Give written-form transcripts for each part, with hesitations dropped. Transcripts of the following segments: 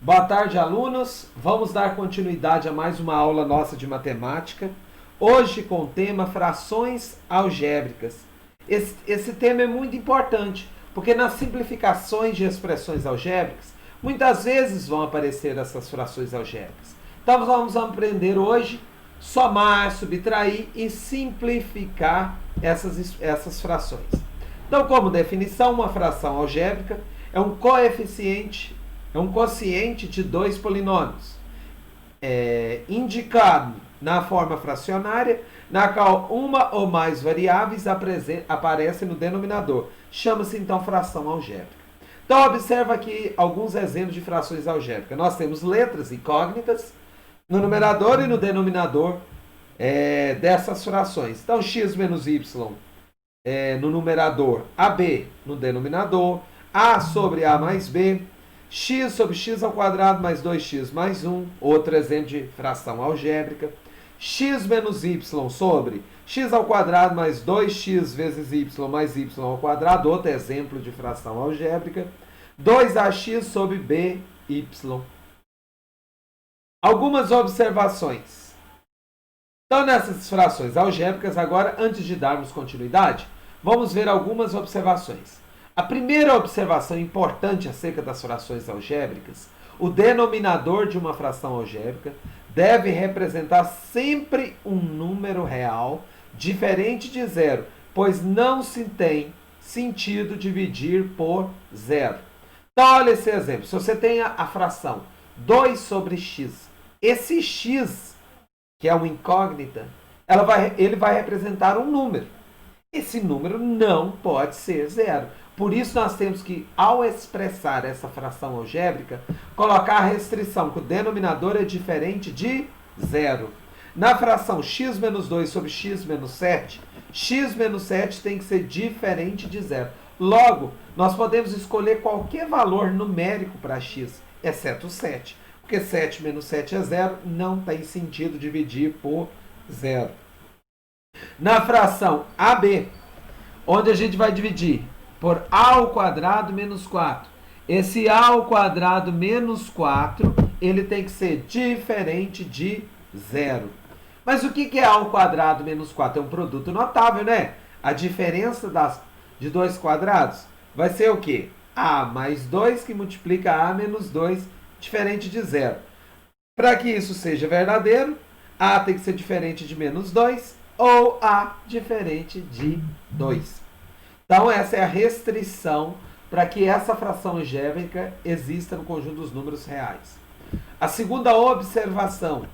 Boa tarde, alunos. Vamos dar continuidade a mais uma aula nossa de matemática. Hoje com o tema frações algébricas. Esse tema é muito importante, porque nas simplificações de expressões algébricas, muitas vezes vão aparecer essas frações algébricas. Então vamos aprender hoje somar, subtrair e simplificar essas frações. Então, como definição, uma fração algébrica é um quociente de dois polinômios, indicado na forma fracionária, na qual uma ou mais variáveis aparecem no denominador. Chama-se então fração algébrica. Então, observa aqui alguns exemplos de frações algébricas. Nós temos letras incógnitas no numerador e no denominador dessas frações. Então, x menos y no numerador, AB no denominador, A sobre A mais B, x sobre x ao quadrado mais 2x mais 1, outro exemplo de fração algébrica. X menos y sobre x ao quadrado mais 2x vezes y mais y ao quadrado, outro exemplo de fração algébrica. 2ax sobre by. Algumas observações. Então, nessas frações algébricas, agora, antes de darmos continuidade, vamos ver algumas observações. A primeira observação importante acerca das frações algébricas: o denominador de uma fração algébrica deve representar sempre um número real diferente de zero, pois não se tem sentido dividir por zero. Então, olha esse exemplo. Se você tem a fração 2 sobre x, esse x, que é uma incógnita, ele vai representar um número. Esse número não pode ser zero. Por isso, nós temos que, ao expressar essa fração algébrica, colocar a restrição que o denominador é diferente de zero. Na fração x menos 2 sobre x menos 7, x menos 7 tem que ser diferente de zero. Logo, nós podemos escolher qualquer valor numérico para x, exceto 7. Porque 7 menos 7 é zero, não tem sentido dividir por zero. Na fração AB, onde a gente vai dividir por a ao quadrado menos 4. Esse a ao quadrado menos 4, ele tem que ser diferente de zero. Mas o que é a ao quadrado menos 4? É um produto notável, né? A diferença de dois quadrados vai ser o quê? A mais 2 que multiplica a menos 2, diferente de zero. Para que isso seja verdadeiro, a tem que ser diferente de menos 2 ou a diferente de 2. Então, essa é a restrição para que essa fração algébrica exista no conjunto dos números reais. A segunda observação: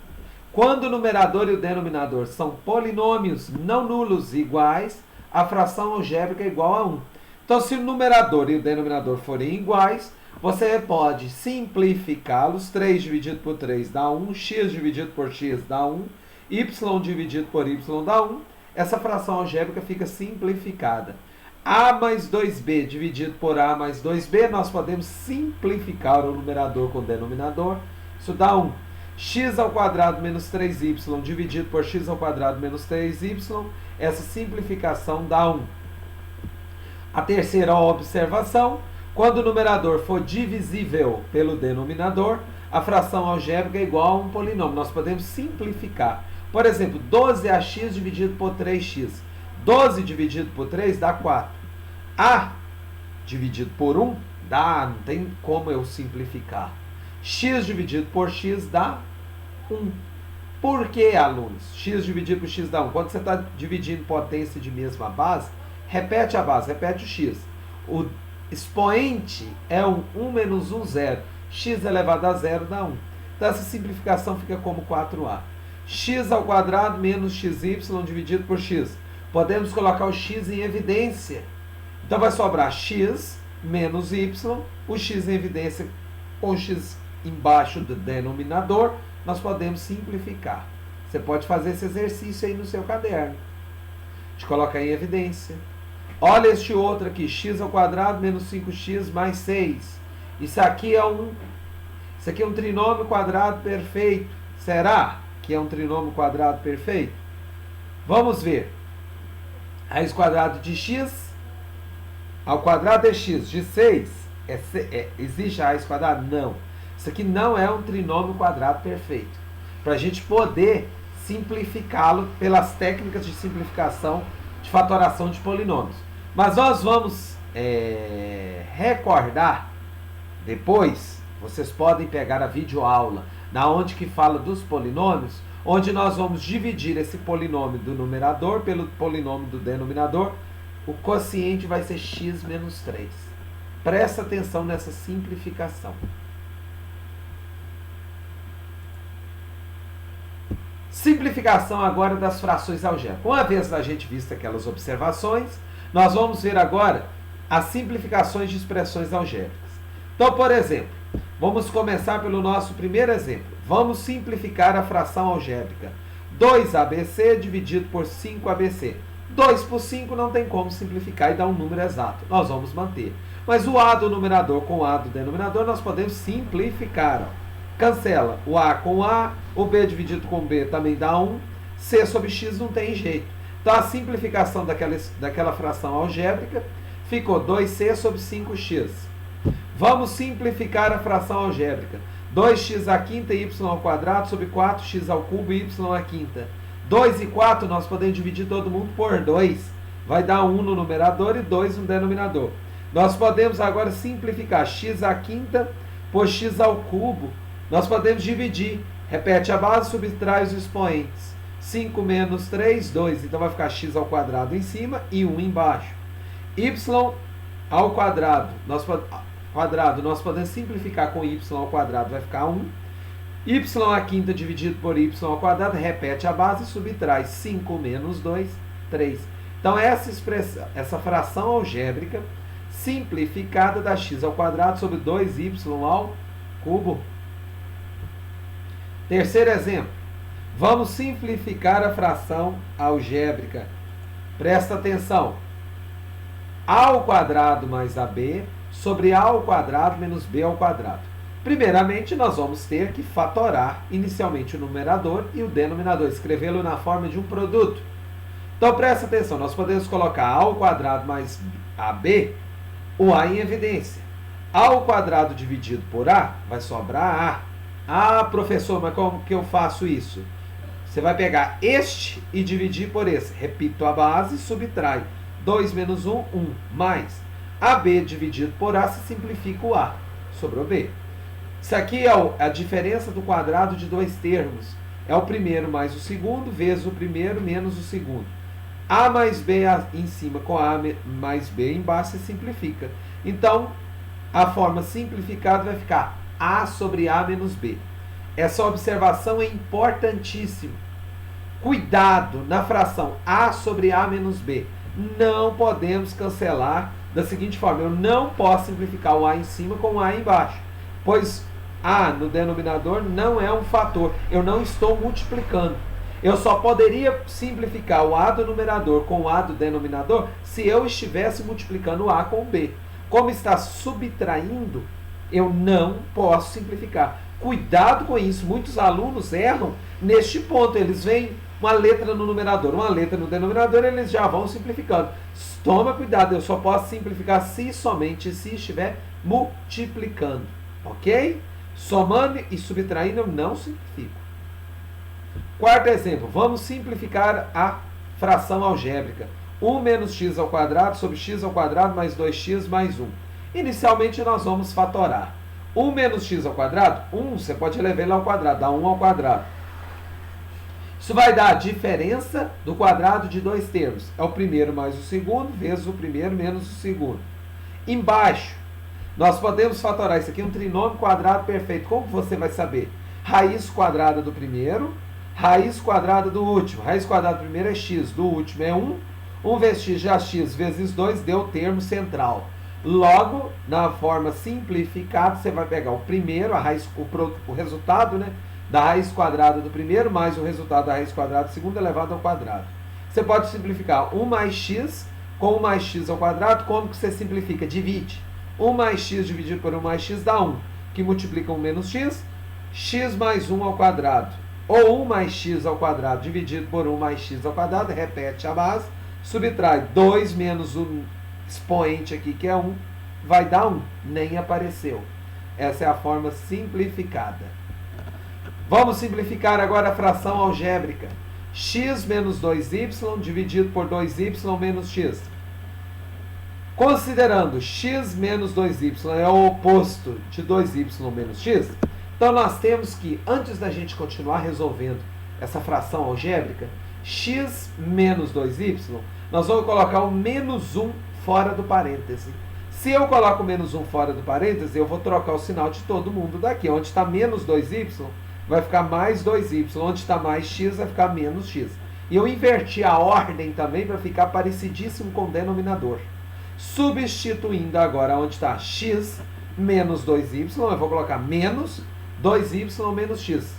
quando o numerador e o denominador são polinômios não nulos iguais, a fração algébrica é igual a 1. Então, se o numerador e o denominador forem iguais, você pode simplificá-los. 3 dividido por 3 dá 1, x dividido por x dá 1, y dividido por y dá 1. Essa fração algébrica fica simplificada. A mais 2b dividido por a mais 2b, nós podemos simplificar o numerador com o denominador. Isso dá 1. X ao quadrado menos 3y dividido por x ao quadrado menos 3y. Essa simplificação dá 1. A terceira observação: quando o numerador for divisível pelo denominador, a fração algébrica é igual a um polinômio. Nós podemos simplificar. Por exemplo, 12ax dividido por 3x. 12 dividido por 3 dá 4. A dividido por 1 dá, não tem como eu simplificar. X dividido por x dá 1. Por que, alunos? X dividido por x dá 1. Quando você está dividindo potência de mesma base, repete a base, repete o x. O expoente é 1 menos 1, 0. X elevado a 0 dá 1. Então, essa simplificação fica como 4a. X ao quadrado menos xy dividido por x. Podemos colocar o x em evidência. Então, vai sobrar x menos y, o x em evidência com o x embaixo do denominador. Nós podemos simplificar. Você pode fazer esse exercício aí no seu caderno. De colocar em evidência. Olha este outro aqui, x ao quadrado menos 5x mais 6. Isso aqui é um trinômio quadrado perfeito. Será que é um trinômio quadrado perfeito? Vamos ver. Raiz quadrada de x ao quadrado é x. De 6, existe a raiz quadrada? Não. Isso aqui não é um trinômio quadrado perfeito. Para a gente poder simplificá-lo pelas técnicas de simplificação de fatoração de polinômios. Mas nós vamos recordar depois, vocês podem pegar a videoaula na onde que fala dos polinômios, onde nós vamos dividir esse polinômio do numerador pelo polinômio do denominador. O quociente vai ser x menos 3. Presta atenção nessa simplificação. Simplificação agora das frações algébricas. Uma vez a gente visto aquelas observações, nós vamos ver agora as simplificações de expressões algébricas. Então, por exemplo, vamos começar pelo nosso primeiro exemplo. Vamos simplificar a fração algébrica 2ABC dividido por 5ABC. 2 por 5 não tem como simplificar e dar um número exato. Nós vamos manter. Mas o A do numerador com o A do denominador nós podemos simplificar. Ó. Cancela o A com o A, o B dividido com o B também dá 1. C sobre X não tem jeito. Então a simplificação daquela fração algébrica ficou 2C sobre 5x. Vamos simplificar a fração algébrica. 2x à quinta y ao quadrado sobre 4x ao cubo y à quinta. 2 e 4 nós podemos dividir todo mundo por 2. Vai dar 1 no numerador e 2 no denominador. Nós podemos agora simplificar x à quinta por x ao cubo. Nós podemos dividir. Repete a base, subtrai os expoentes. 5 menos 3, 2. Então vai ficar x ao quadrado em cima e 1 embaixo. Y ao quadrado. Nós podemos simplificar com y ao quadrado, vai ficar 1. Y à quinta dividido por y ao quadrado, repete a base e subtrai 5 menos 2, 3. Então essa fração algébrica simplificada dá x ao quadrado sobre 2y ao cubo. Terceiro exemplo. Vamos simplificar a fração algébrica. Presta atenção. A ao quadrado mais AB sobre A ao quadrado menos B ao quadrado. Primeiramente, nós vamos ter que fatorar inicialmente o numerador e o denominador, escrevê-lo na forma de um produto. Então, presta atenção, nós podemos colocar A ao quadrado mais AB, o A em evidência. A ao quadrado dividido por A, vai sobrar A. Ah, professor, mas como que eu faço isso? Você vai pegar este e dividir por esse. Repito a base, subtrai. 2 menos 1, 1. Mais AB dividido por A, se simplifica o A. Sobrou B. Isso aqui é a diferença do quadrado de dois termos. É o primeiro mais o segundo, vezes o primeiro menos o segundo. A mais B em cima com A mais B embaixo se simplifica. Então, a forma simplificada vai ficar A sobre A menos B. Essa observação é importantíssima. Cuidado na fração A sobre A menos B. Não podemos cancelar da seguinte forma. Eu não posso simplificar o A em cima com o A embaixo. Pois A no denominador não é um fator. Eu não estou multiplicando. Eu só poderia simplificar o A do numerador com o A do denominador se eu estivesse multiplicando o A com o B. Como está subtraindo, eu não posso simplificar. Cuidado com isso. Muitos alunos erram neste ponto. Eles veem uma letra no numerador, uma letra no denominador, eles já vão simplificando. Toma cuidado, eu só posso simplificar se somente se estiver multiplicando. Ok? Somando e subtraindo, eu não simplifico. Quarto exemplo, vamos simplificar a fração algébrica. 1 menos x ao quadrado sobre x ao quadrado mais 2x mais 1. Inicialmente nós vamos fatorar. 1 menos x ao quadrado, 1, você pode levar ele ao quadrado, dá 1 ao quadrado. Isso vai dar a diferença do quadrado de dois termos. É o primeiro mais o segundo, vezes o primeiro menos o segundo. Embaixo, nós podemos fatorar. Isso aqui é um trinômio quadrado perfeito. Como você vai saber? Raiz quadrada do primeiro, raiz quadrada do último. Raiz quadrada do primeiro é x, do último é 1. 1 vezes x já x vezes 2 deu o termo central. Logo, na forma simplificada, você vai pegar o primeiro, a raiz, o resultado, né, da raiz quadrada do primeiro mais o resultado da raiz quadrada do segundo elevado ao quadrado. Você pode simplificar 1 mais x com 1 mais x ao quadrado. Como que você simplifica? Divide. 1 mais x dividido por 1 mais x dá 1, que multiplica 1 menos x, x mais 1 ao quadrado. Ou 1 mais x ao quadrado dividido por 1 mais x ao quadrado, repete a base, subtrai 2 menos o expoente aqui, que é 1, vai dar 1, nem apareceu. Essa é a forma simplificada. Vamos simplificar agora a fração algébrica. X menos 2y dividido por 2y menos x. Considerando x menos 2y é o oposto de 2y menos x, então nós temos que, antes da gente continuar resolvendo essa fração algébrica, x menos 2y, nós vamos colocar o menos 1 fora do parêntese. Se eu coloco o menos 1 fora do parêntese, eu vou trocar o sinal de todo mundo daqui. Onde está menos 2y, vai ficar mais 2y. Onde está mais x, vai ficar menos x. E eu inverti a ordem também para ficar parecidíssimo com o denominador. Substituindo agora onde está x menos 2y, eu vou colocar menos 2y menos x.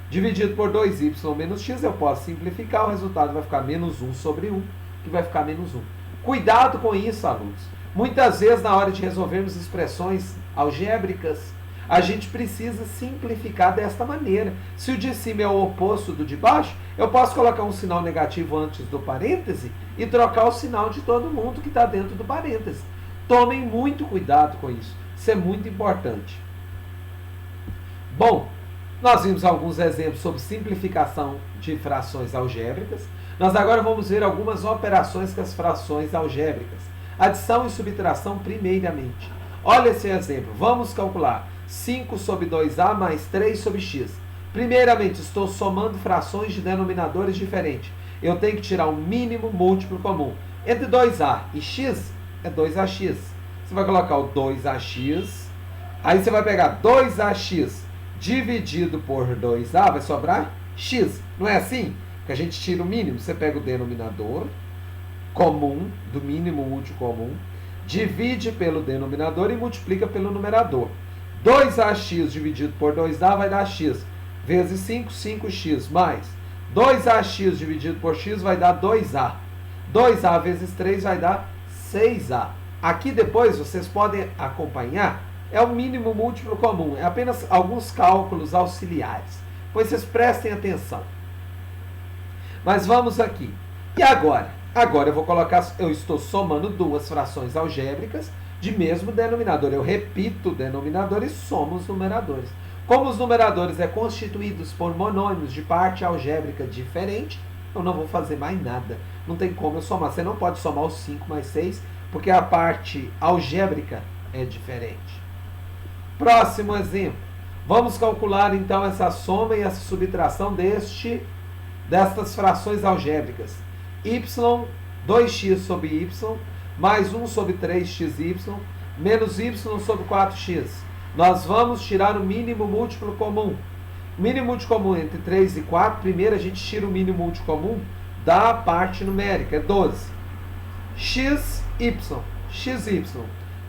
Dividido por 2y menos x, eu posso simplificar, o resultado vai ficar menos 1 sobre 1, que vai ficar menos 1. Cuidado com isso, alunos. Muitas vezes, na hora de resolvermos expressões algébricas, a gente precisa simplificar desta maneira. Se o de cima é o oposto do de baixo, eu posso colocar um sinal negativo antes do parêntese e trocar o sinal de todo mundo que está dentro do parêntese. Tomem muito cuidado com isso. Isso é muito importante. Bom, nós vimos alguns exemplos sobre simplificação de frações algébricas. Nós agora vamos ver algumas operações com as frações algébricas. Adição e subtração primeiramente. Olha esse exemplo. Vamos calcular 5 sobre 2a mais 3 sobre x. Primeiramente, estou somando frações de denominadores diferentes. Eu tenho que tirar o mínimo múltiplo comum. Entre 2a e x, é 2ax. Você vai colocar o 2ax. Aí você vai pegar 2ax dividido por 2a, vai sobrar x. Não é assim? Que a gente tira o mínimo. Você pega o denominador comum, do mínimo múltiplo comum, divide pelo denominador e multiplica pelo numerador. 2ax dividido por 2a vai dar x, vezes 5, 5x, mais 2ax dividido por x vai dar 2a. 2a vezes 3 vai dar 6a. Aqui depois vocês podem acompanhar, é o mínimo múltiplo comum, é apenas alguns cálculos auxiliares. Pois vocês prestem atenção. Mas vamos aqui. E agora? Agora eu vou colocar, eu estou somando duas frações algébricas de mesmo denominador. Eu repito o denominador e somo os numeradores. Como os numeradores é constituídos por monômios de parte algébrica diferente, eu não vou fazer mais nada. Não tem como eu somar. Você não pode somar os 5 mais 6, porque a parte algébrica é diferente. Próximo exemplo. Vamos calcular então essa soma e essa subtração destas frações algébricas. Y, 2x sobre y, mais 1 sobre 3xy, menos y sobre 4x. Nós vamos tirar o mínimo múltiplo comum. O mínimo múltiplo comum entre 3 e 4, primeiro a gente tira o mínimo múltiplo comum da parte numérica, é 12. xy.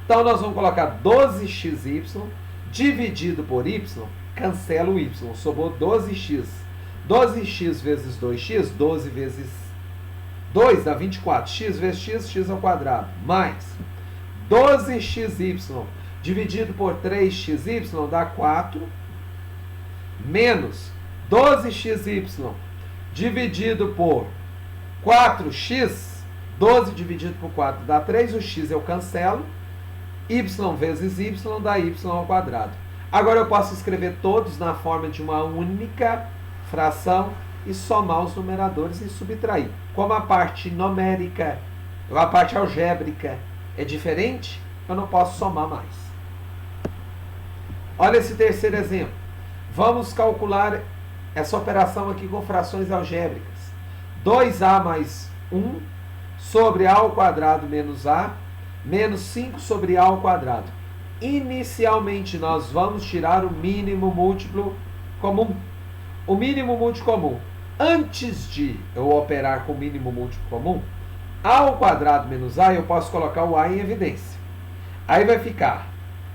Então nós vamos colocar 12xy dividido por y, cancela o y, sobrou 12x. 12x vezes 2x, 12 vezes 2 dá 24, x vezes x, x ao quadrado, mais 12xy dividido por 3xy dá 4, menos 12xy dividido por 4x, 12 dividido por 4 dá 3, o x eu cancelo, y vezes y dá y ao quadrado. Agora eu posso escrever todos na forma de uma única fração e somar os numeradores e subtrair. Como a parte numérica, a parte algébrica é diferente, eu não posso somar mais. Olha esse terceiro exemplo. Vamos calcular essa operação aqui com frações algébricas. 2a mais 1 sobre a ao quadrado menos a, menos 5 sobre a ao quadrado. Inicialmente, nós vamos tirar o mínimo múltiplo comum. O mínimo múltiplo comum. Antes de eu operar com o mínimo múltiplo comum, a ao quadrado menos a, eu posso colocar o a em evidência. Aí vai ficar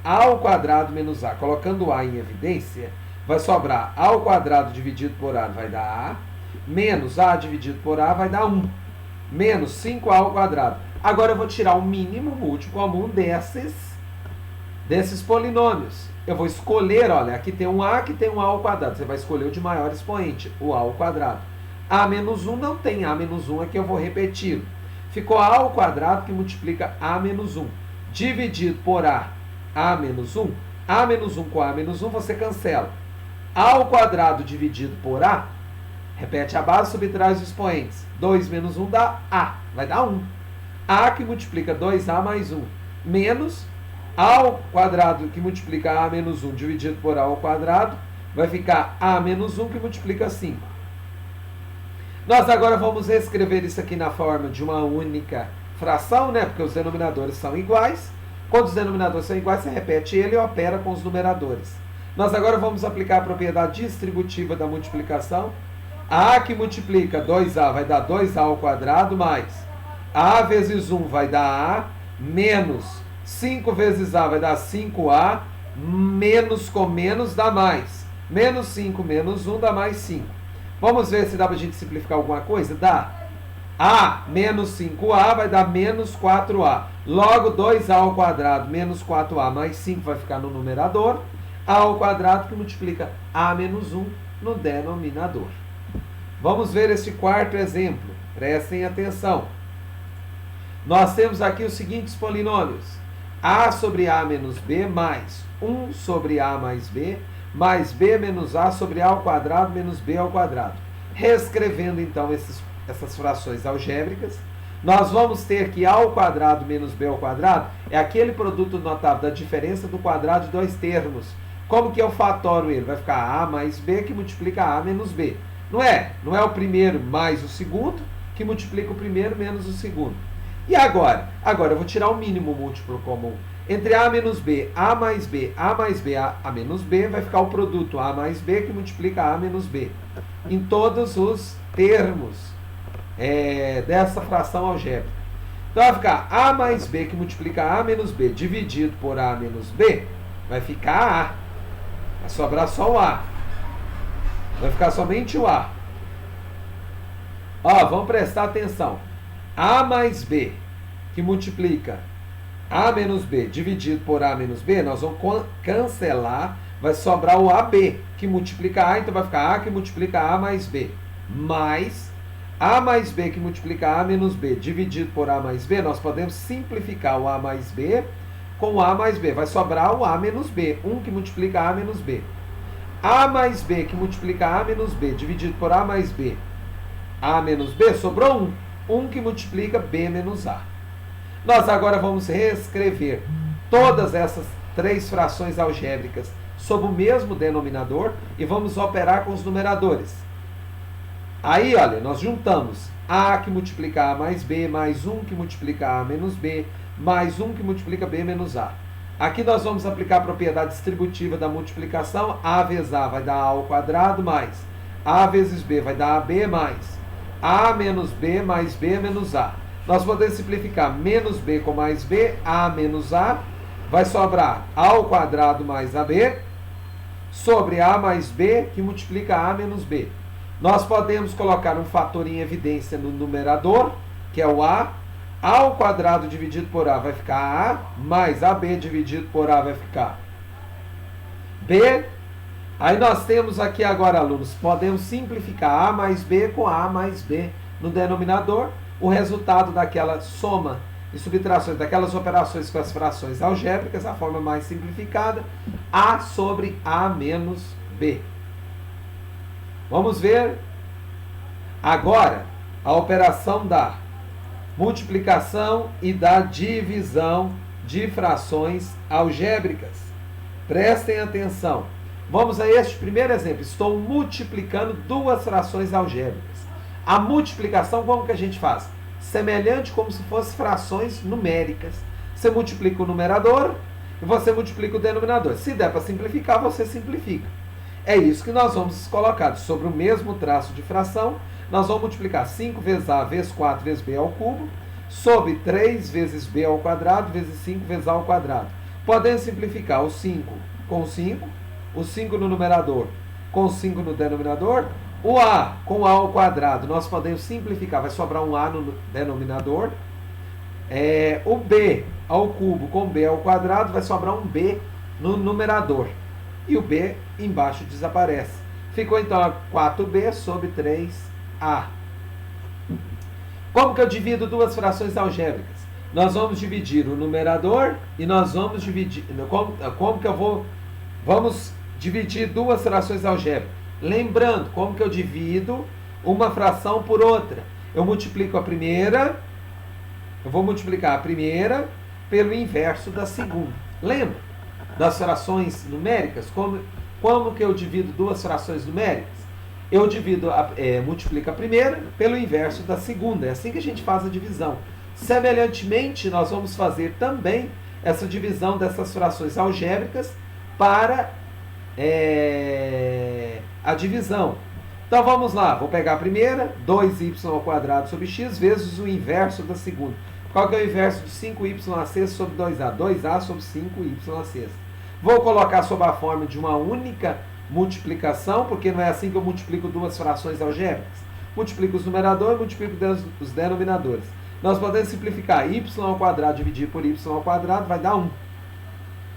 a ao quadrado menos a. Colocando o a em evidência, vai sobrar a ao quadrado dividido por a vai dar a, menos a dividido por a vai dar 1, menos 5a ao quadrado. Agora eu vou tirar o mínimo múltiplo comum desses polinômios. Eu vou escolher, olha, aqui tem um a, aqui tem um a ao quadrado. Você vai escolher o de maior expoente, o a ao quadrado. A menos 1 não tem a menos 1, aqui eu vou repetir. Ficou a ao quadrado que multiplica a menos 1. Dividido por a menos 1. A menos 1 com A menos 1, você cancela. A ao quadrado dividido por A, repete a base, subtrai os expoentes. 2 menos 1 dá A, vai dar 1. A que multiplica 2A mais 1, menos A ao quadrado que multiplica A menos 1 dividido por A ao quadrado, vai ficar A menos 1 que multiplica 5. Nós agora vamos reescrever isso aqui na forma de uma única fração, né? Porque os denominadores são iguais. Quando os denominadores são iguais, você repete ele e opera com os numeradores. Nós agora vamos aplicar a propriedade distributiva da multiplicação. A que multiplica 2A vai dar 2A ao quadrado, mais A vezes 1 vai dar A, menos 5 vezes A vai dar 5A, menos com menos dá mais. Menos 5 menos 1 dá mais 5. Vamos ver se dá para a gente simplificar alguma coisa? Dá. A menos 5A vai dar menos 4A. Logo, 2A ao quadrado menos 4A mais 5 vai ficar no numerador. A ao quadrado que multiplica A menos 1 no denominador. Vamos ver esse quarto exemplo. Prestem atenção. Nós temos aqui os seguintes polinômios. A sobre A menos B mais 1 sobre A mais B, mais B menos A sobre A ao quadrado menos B ao quadrado. Reescrevendo, então, essas frações algébricas, nós vamos ter que A ao quadrado menos B ao quadrado é aquele produto notável da diferença do quadrado de dois termos. Como que eu fatoro ele? Vai ficar A mais B que multiplica A menos B. Não é o primeiro mais o segundo que multiplica o primeiro menos o segundo. E agora? Agora eu vou tirar o mínimo múltiplo comum. Entre A menos B, A mais B, A mais B, A menos B, vai ficar o produto A mais B que multiplica A menos B. Em todos os termos dessa fração algébrica. Então vai ficar A mais B que multiplica A menos B dividido por A menos B, vai ficar A. Vai sobrar só o A. Vai ficar somente o A. Ó, vamos prestar atenção. A mais B que multiplica A menos B dividido por A menos B, nós vamos cancelar, vai sobrar o AB, que multiplica A, então vai ficar A que multiplica A mais B, mais A mais B que multiplica A menos B dividido por A mais B, nós podemos simplificar o A mais B com o A mais B, vai sobrar o A menos B, 1 que multiplica A menos B. A mais B que multiplica A menos B dividido por A mais B, A menos B, sobrou 1 que multiplica B menos A. Nós agora vamos reescrever todas essas três frações algébricas sob o mesmo denominador e vamos operar com os numeradores. Aí, olha, nós juntamos A que multiplica A mais B, mais 1 que multiplica A menos B, mais 1 que multiplica B menos A. Aqui nós vamos aplicar a propriedade distributiva da multiplicação. A vezes A vai dar A ao quadrado, mais A vezes B vai dar AB, mais A menos B mais B menos A. Nós podemos simplificar menos B com mais B, A menos A, vai sobrar A ao quadrado mais AB, sobre A mais B, que multiplica A menos B. Nós podemos colocar um fator em evidência no numerador, que é o A ao quadrado dividido por A vai ficar A, mais AB dividido por A vai ficar B. Aí nós temos aqui agora, alunos, podemos simplificar A mais B com A mais B no denominador, o resultado daquela soma e subtrações, daquelas operações com as frações algébricas, a forma mais simplificada, A sobre A menos B. Vamos ver agora a operação da multiplicação e da divisão de frações algébricas. Prestem atenção. Vamos a este primeiro exemplo. Estou multiplicando duas frações algébricas. A multiplicação, como que a gente faz? Semelhante como se fossem frações numéricas. Você multiplica o numerador e você multiplica o denominador. Se der para simplificar, você simplifica. É isso que nós vamos colocar. Sobre o mesmo traço de fração, nós vamos multiplicar 5 vezes A vezes 4 vezes B ao cubo, sobre 3 vezes B ao quadrado, vezes 5 vezes A ao quadrado. Podemos simplificar o 5 com 5, o 5 no numerador com 5 no denominador, o A com A ao quadrado, nós podemos simplificar, vai sobrar um A no denominador, o B ao cubo com B ao quadrado, vai sobrar um B no numerador, e o B embaixo desaparece. Ficou então 4B sobre 3A. Como que eu divido duas frações algébricas? Nós vamos dividir o numerador e nós vamos dividir... Como que eu vou Vamos dividir duas frações algébricas. Lembrando, como que eu divido uma fração por outra? Eu multiplico a primeira, eu vou multiplicar a primeira pelo inverso da segunda. Lembra das frações numéricas? Como que eu divido duas frações numéricas? Eu multiplico a primeira pelo inverso da segunda. É assim que a gente faz a divisão. Semelhantemente, nós vamos fazer também essa divisão dessas frações algébricas para a divisão. Então vamos lá, vou pegar a primeira, 2y² sobre x vezes o inverso da segunda. Qual que é o inverso de 5y² sobre 2a? 2a sobre 5y². Vou colocar sob a forma de uma única multiplicação, porque não é assim que eu multiplico duas frações algébricas. Multiplico os numeradores, multiplico os denominadores. Nós podemos simplificar y² dividido por y² vai dar 1.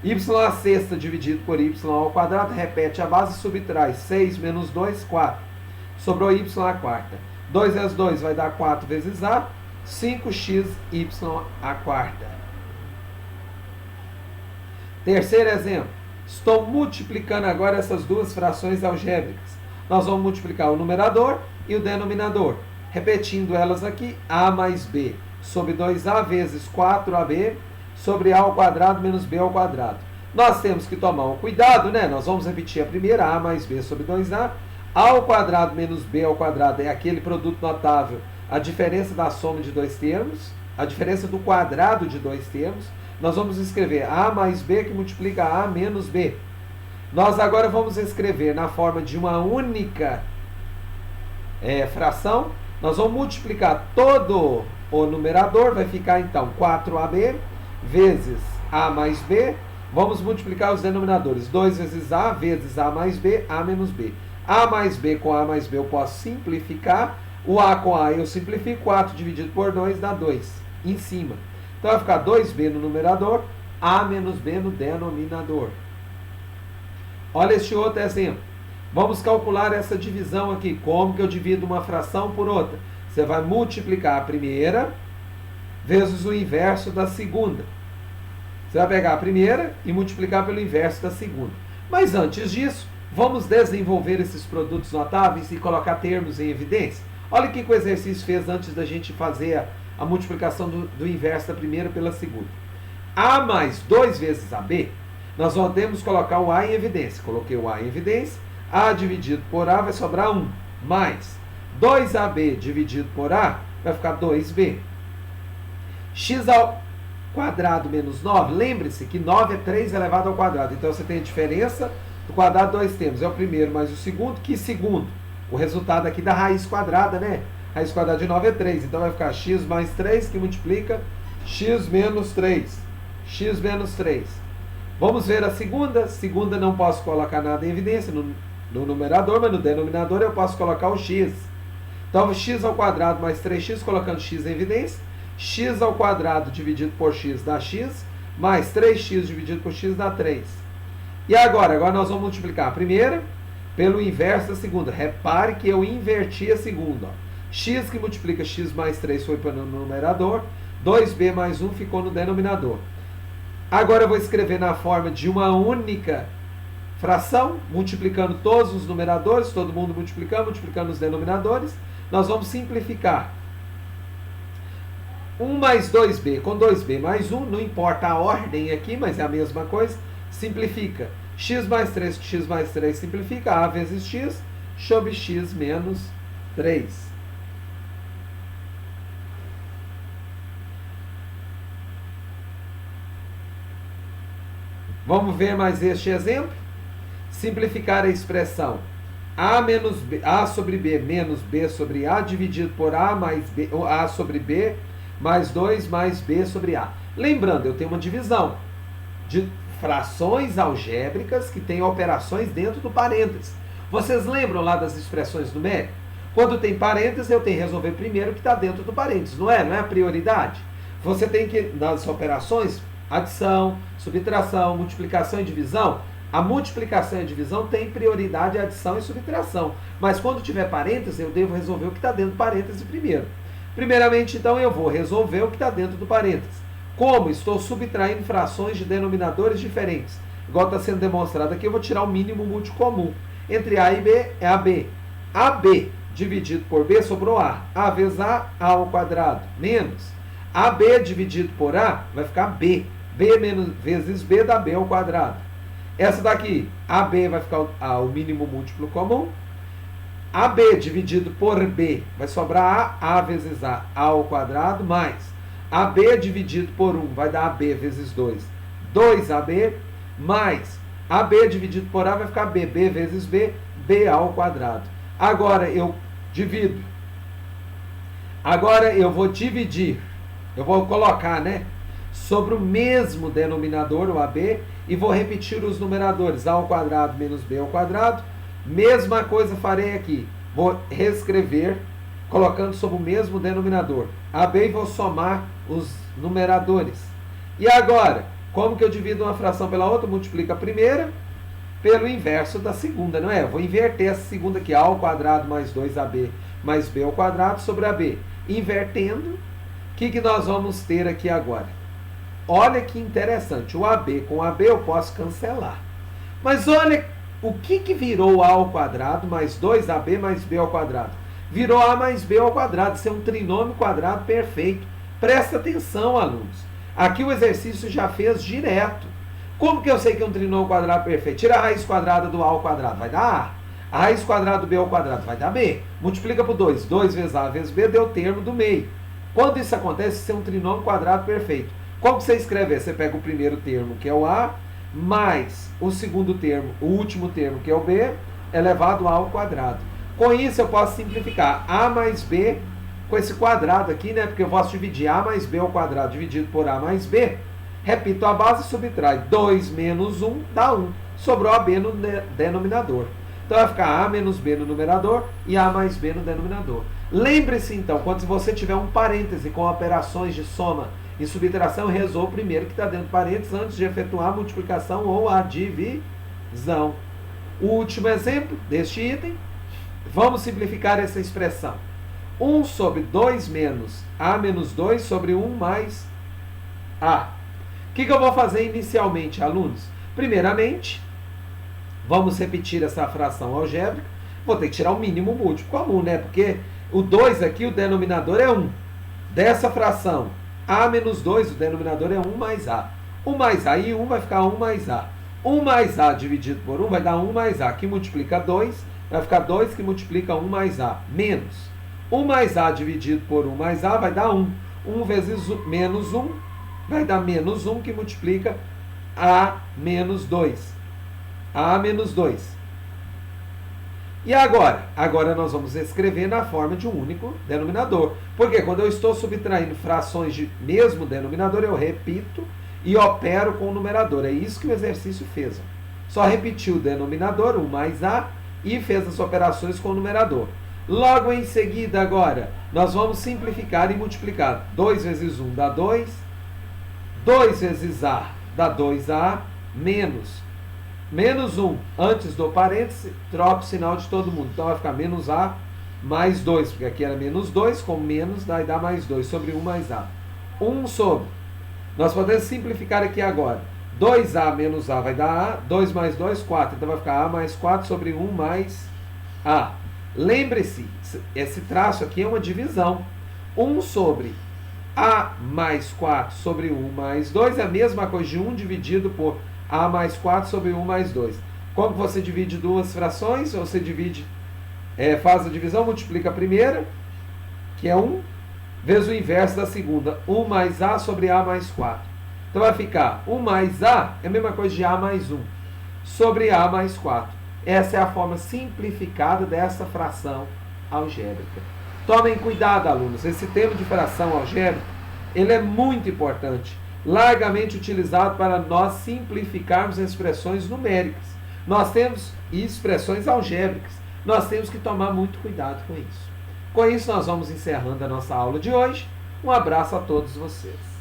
y² dividido por y² repete a base e subtrai 6 menos 2, 4. Sobrou y². 2 vezes 2 vai dar 4 vezes a, 5xy². Terceiro exemplo. Estou multiplicando agora essas duas frações algébricas. Nós vamos multiplicar o numerador e o denominador. Repetindo elas aqui, a mais b sobre 2a vezes 4ab sobre a² menos b². Nós temos que tomar um cuidado, né? Nós vamos repetir a primeira, a mais b sobre 2a. a² menos b² é aquele produto notável, a diferença da soma de dois termos, a diferença do quadrado de dois termos. Nós vamos escrever a mais b que multiplica a menos b. Nós agora vamos escrever na forma de uma única fração. Nós vamos multiplicar todo o numerador, vai ficar então 4ab vezes a mais b. Vamos multiplicar os denominadores, 2 vezes a vezes a mais b, a menos b. A mais b com a mais b eu posso simplificar, o a com a eu simplifico, 4 dividido por 2 dá 2 em cima. Então vai ficar 2b no numerador, a menos b no denominador. Olha este outro exemplo. Vamos calcular essa divisão aqui. Como que eu divido uma fração por outra? Você vai multiplicar a primeira vezes o inverso da segunda. Você vai pegar a primeira e multiplicar pelo inverso da segunda. Mas antes disso, vamos desenvolver esses produtos notáveis e colocar termos em evidência. Olha o que o exercício fez antes da gente fazer a multiplicação do inverso da primeira pela segunda. A mais 2 vezes AB, nós podemos colocar o A em evidência. Coloquei o A em evidência. A dividido por A vai sobrar 1. Mais 2AB dividido por A vai ficar 2B. X² menos 9. Lembre-se que 9 é 3 elevado ao quadrado. Então você tem a diferença do quadrado dois termos. É o primeiro mais o segundo. Que segundo? O resultado aqui da raiz quadrada, né? Raiz quadrada de 9 é 3. Então vai ficar x mais 3 que multiplica x menos 3. X menos 3. Vamos ver a segunda. Segunda não posso colocar nada em evidência no numerador, mas no denominador eu posso colocar o x. Então x² mais 3x, colocando x em evidência. X² dividido por x dá x, mais 3x dividido por x dá 3. E agora nós vamos multiplicar a primeira pelo inverso da segunda. Repare que eu inverti a segunda. Ó. X que multiplica x mais 3 foi para o numerador, 2b mais 1 ficou no denominador. Agora eu vou escrever na forma de uma única fração, multiplicando todos os numeradores, todo mundo multiplicando os denominadores. Nós vamos simplificar. 1 mais 2b com 2b mais 1, não importa a ordem aqui, mas é a mesma coisa, simplifica. X mais 3 com x mais 3 simplifica, a vezes x, sobre x menos 3. Vamos ver mais este exemplo? Simplificar a expressão a sobre b menos b sobre a dividido por a mais b, ou a sobre b mais 2 mais b sobre a. Lembrando, eu tenho uma divisão de frações algébricas que têm operações dentro do parênteses. Vocês lembram lá das expressões numéricas? Quando tem parênteses, eu tenho que resolver primeiro o que está dentro do parênteses, não é? Não é a prioridade? Você tem que, nas operações, adição, subtração, multiplicação e divisão, a multiplicação e a divisão tem prioridade a adição e subtração. Mas quando tiver parênteses, eu devo resolver o que está dentro do parênteses primeiro. Primeiramente, então, eu vou resolver o que está dentro do parênteses. Como estou subtraindo frações de denominadores diferentes, igual está sendo demonstrado aqui, eu vou tirar o mínimo múltiplo comum. Entre A e B é AB. AB dividido por B sobrou A. A vezes A ao quadrado, menos. AB dividido por A vai ficar B. B menos vezes B dá B ao quadrado. Essa daqui, AB vai ficar o mínimo múltiplo comum. AB dividido por B vai sobrar A vezes A ao quadrado, mais AB dividido por 1 vai dar AB vezes 2, 2AB, mais AB dividido por A vai ficar B, B vezes B, B ao quadrado. Agora eu divido. Agora eu vou dividir, eu vou colocar, sobre o mesmo denominador, o AB, e vou repetir os numeradores, A ao quadrado menos B ao quadrado. Mesma coisa farei aqui. Vou reescrever, colocando sobre o mesmo denominador. AB e vou somar os numeradores. E agora, como que eu divido uma fração pela outra? Multiplico a primeira pelo inverso da segunda, não é? Eu vou inverter essa segunda aqui, A ao quadrado mais 2AB mais B ao quadrado sobre AB. Invertendo, o que nós vamos ter aqui agora? Olha que interessante, o AB com AB eu posso cancelar. Mas olha o que virou A ao quadrado mais 2AB mais B ao quadrado. Virou A mais B ao quadrado, isso é um trinômio quadrado perfeito. Presta atenção, alunos. Aqui o exercício já fez direto. Como que eu sei que é um trinômio quadrado perfeito? Tira a raiz quadrada do A ao quadrado, vai dar A. A raiz quadrada do B ao quadrado vai dar B. Multiplica por 2. 2 vezes A vezes B deu o termo do meio. Quando isso acontece, isso é um trinômio quadrado perfeito. Como que você escreve? Você pega o primeiro termo, que é o A, mais o segundo termo, o último termo, que é o B, elevado a ao quadrado. Com isso, eu posso simplificar A mais B com esse quadrado aqui, porque eu posso dividir A mais B ao quadrado dividido por A mais B. Repito a base e subtrai. 2 menos 1 dá 1. Sobrou AB no denominador. Então, vai ficar A menos B no numerador e A mais B no denominador. Lembre-se, então, quando você tiver um parêntese com operações de soma e subtração, resolva o primeiro que está dentro do parênteses antes de efetuar a multiplicação ou a divisão. O último exemplo deste item, vamos simplificar essa expressão. 1 sobre 2 menos A menos 2 sobre 1 mais A. O que eu vou fazer inicialmente, alunos? Primeiramente, vamos repetir essa fração algébrica. Vou ter que tirar o mínimo múltiplo comum, Porque o 2 aqui, o denominador é 1. Dessa fração, A menos 2, o denominador é 1 mais A. 1 mais A e 1 vai ficar 1 mais A. 1 mais A dividido por 1 vai dar 1 mais A, que multiplica 2, vai ficar 2 que multiplica 1 mais A, menos. 1 mais A dividido por 1 mais A vai dar 1. 1 vezes menos 1 vai dar menos 1, que multiplica A menos 2. A menos 2. E agora? Agora nós vamos escrever na forma de um único denominador. Porque quando eu estou subtraindo frações de mesmo denominador, eu repito e opero com o numerador. É isso que o exercício fez. Só repetiu o denominador, 1 mais A, e fez as operações com o numerador. Logo em seguida, agora, nós vamos simplificar e multiplicar. 2 vezes 1 dá 2. 2 vezes A dá 2A, menos 1, antes do parêntese, troca o sinal de todo mundo. Então vai ficar menos A mais 2, porque aqui era menos 2, com menos dá mais 2, sobre 1 mais A. 1 sobre. Nós podemos simplificar aqui agora. 2A menos A vai dar A, 2 mais 2, 4. Então vai ficar A mais 4 sobre 1 mais A. Lembre-se, esse traço aqui é uma divisão. 1 sobre A mais 4 sobre 1 mais 2 é a mesma coisa de 1 dividido por A mais 4 sobre 1 mais 2. Como você divide duas frações? Você divide, faz a divisão, multiplica a primeira, que é 1, vezes o inverso da segunda. 1 mais A sobre A mais 4. Então vai ficar 1 mais A é a mesma coisa de A mais 1 sobre A mais 4. Essa é a forma simplificada dessa fração algébrica. Tomem cuidado, alunos. Esse termo de fração algébrica, ele é muito importante. Largamente utilizado para nós simplificarmos expressões numéricas. Nós temos expressões algébricas. Nós temos que tomar muito cuidado com isso. Com isso, nós vamos encerrando a nossa aula de hoje. Um abraço a todos vocês.